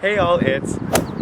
Hey y'all, it's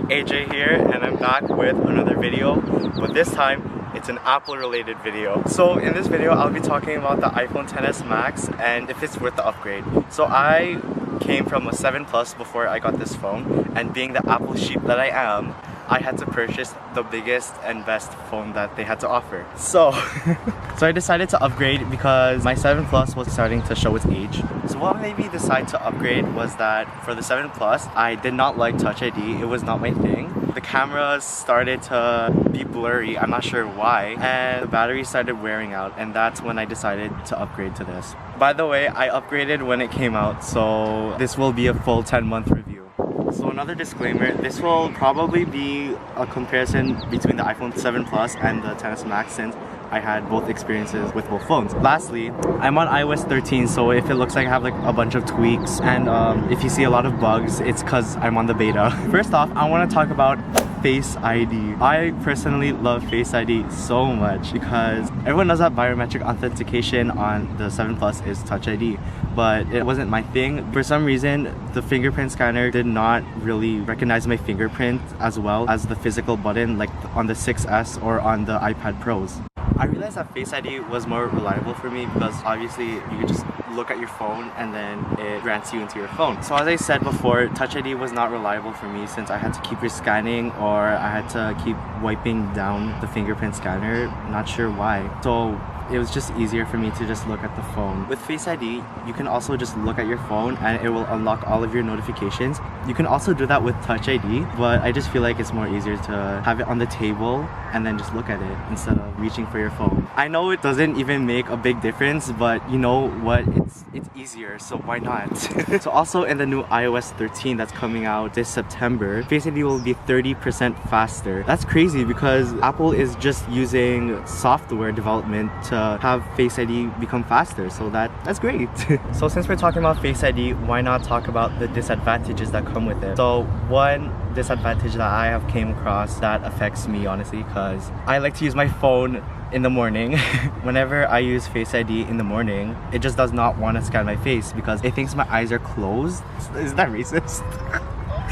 AJ here and I'm back with another video, but this time it's an Apple related video. So in this video I'll be talking about the iPhone XS Max and if it's worth the upgrade. So I came from a 7 Plus before I got this phone, and being the Apple sheep that I am, I had to purchase the biggest and best phone that they had to offer. So I decided to upgrade because my 7 Plus was starting to show its age. So what made me decide to upgrade was that for the 7 Plus, I did not like Touch ID. It was not my thing. The cameras started to be blurry, I'm not sure why, and the battery started wearing out, and that's when I decided to upgrade to this. By the way, I upgraded when it came out, so this will be a full 10-month review. So another disclaimer, this will probably be a comparison between the iPhone 7 Plus and the XS Max since I had both experiences with both phones. Lastly, I'm on iOS 13, so if it looks like I have like a bunch of tweaks and if you see a lot of bugs, it's because I'm on the beta. First off, I want to talk about Face ID. I personally love Face ID so much because everyone knows that biometric authentication on the 7 Plus is Touch ID, but it wasn't my thing. For some reason, the fingerprint scanner did not really recognize my fingerprint as well as the physical button like on the 6S or on the iPad Pros. I realized that Face ID was more reliable for me because obviously you could just look at your phone and then it grants you into your phone. So as I said before, Touch ID was not reliable for me since I had to keep rescanning or I had to keep wiping down the fingerprint scanner. Not sure why. So it was just easier for me to just look at the phone. With Face ID, you can also just look at your phone and it will unlock all of your notifications. You can also do that with Touch ID, but I just feel like it's more easier to have it on the table and then just look at it instead of reaching for your phone. I know it doesn't even make a big difference, but you know what? It's easier, so why not? So also in the new iOS 13 that's coming out this September, Face ID will be 30% faster. That's crazy because Apple is just using software development to have Face ID become faster, so that's great. So since we're talking about Face ID, why not talk about the disadvantages that come with it? So one disadvantage that I have came across that affects me honestly, because I like to use my phone in the morning. Whenever I use Face ID in the morning, it just does not want to scan my face because it thinks my eyes are closed. Is that racist?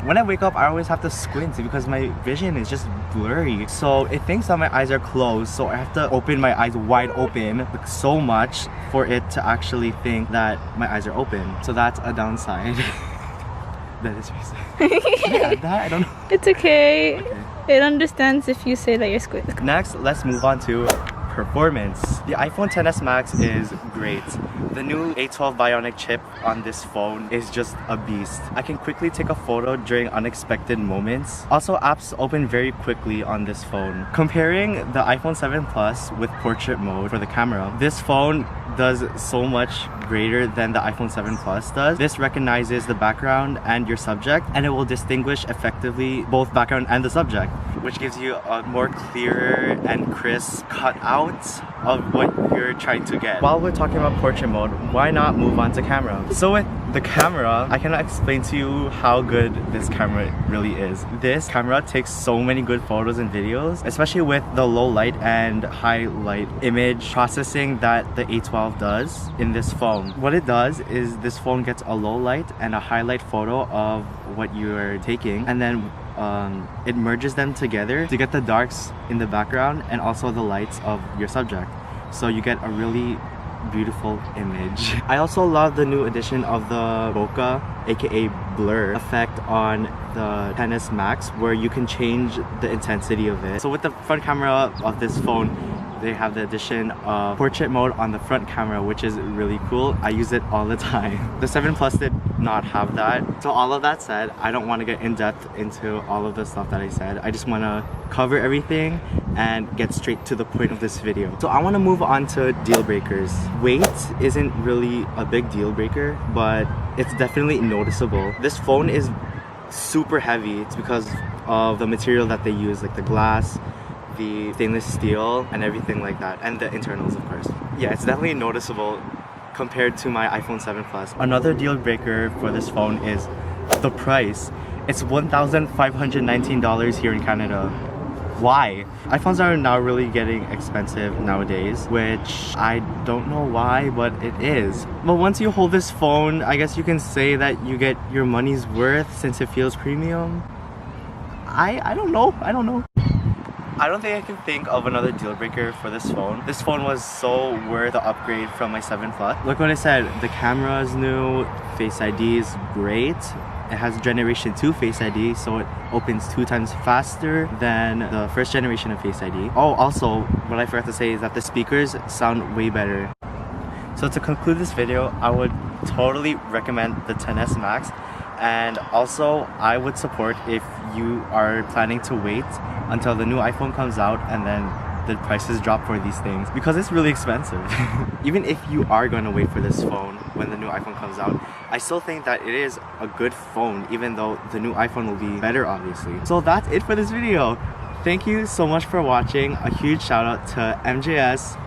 When I wake up, I always have to squint because my vision is just blurry. So it thinks that my eyes are closed, so I have to open my eyes wide open like, so much for it to actually think that my eyes are open. So that's a downside. That is racist. Yeah, that I don't know. It's okay. It understands if you say that you're squint. Next, let's move on to performance. The iPhone XS Max is great. The new A12 Bionic chip on this phone is just a beast. I can quickly take a photo during unexpected moments. Also, apps open very quickly on this phone. Comparing the iPhone 7 Plus with portrait mode for the camera, this phone does so much greater than the iPhone 7 Plus does. This recognizes the background and your subject, and it will distinguish effectively both background and the subject, which gives you a more clearer and crisp cutout of what you're trying to get. While we're talking about portrait mode, why not move on to camera? So with the camera, I cannot explain to you how good this camera really is. This camera takes so many good photos and videos, especially with the low light and high light image processing that the A12 does in this phone. What it does is this phone gets a low light and a highlight photo of what you're taking, and then it merges them together to get the darks in the background and also the lights of your subject. So you get a really beautiful image. I also love the new addition of the bokeh, aka blur effect on the XS Max, where you can change the intensity of it. So with the front camera of this phone, they have the addition of portrait mode on the front camera, which is really cool. I use it all the time. The 7 Plus did not have that. So all of that said, I don't want to get in depth into all of the stuff that I said. I just want to cover everything and get straight to the point of this video. So I want to move on to deal breakers. Weight isn't really a big deal breaker, but it's definitely noticeable. This phone is super heavy. It's because of the material that they use, like the glass, the stainless steel, and everything like that, and the internals of course. Yeah, it's definitely noticeable compared to my iPhone 7 Plus. Another deal breaker for this phone is the price. It's $1,519 here in Canada. Why? iPhones are now really getting expensive nowadays, which I don't know why, but it is. But once you hold this phone, I guess you can say that you get your money's worth since it feels premium. I don't know. I don't think I can think of another deal breaker for this phone. This phone was so worth the upgrade from my 7 Plus. Look what I said, the camera is new, Face ID is great. It has generation 2 Face ID, so it opens 2 times faster than the first generation of Face ID. Oh, also, what I forgot to say is that the speakers sound way better. So to conclude this video, I would totally recommend the XS Max. And also, I would support if you are planning to wait until the new iPhone comes out and then the prices drop for these things, because it's really expensive. Even if you are going to wait for this phone when the new iPhone comes out, I still think that it is a good phone, even though the new iPhone will be better, obviously. So that's it for this video. Thank you so much for watching. A huge shout out to MJS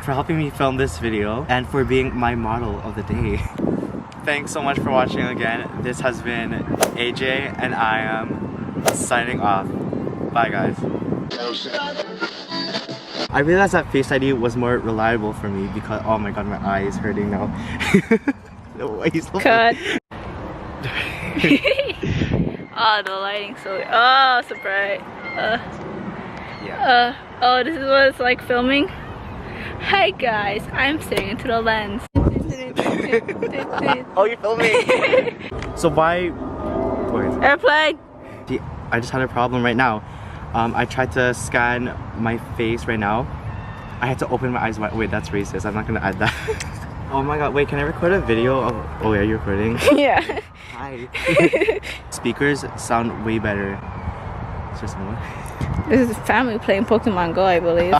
for helping me film this video and for being my model of the day. Thanks so much for watching again. This has been AJ and I am signing off. Bye guys. I realized that Face ID was more reliable for me because, oh my god, my eye is hurting now. Cut. Oh, the lighting's so, oh, so bright. Yeah. Oh, this is what it's like filming. Hi guys, I'm staring into the lens. Oh, you're filming! So why... Wait. Airplane! See, I just had a problem right now. I tried to scan my face right now. I had to open my eyes wide. Wait, that's racist. I'm not gonna add that. Oh my god, wait, can I record a video of... Oh yeah, you're recording? Yeah. Hi. Speakers sound way better. It's just more. This is family playing Pokemon Go, I believe.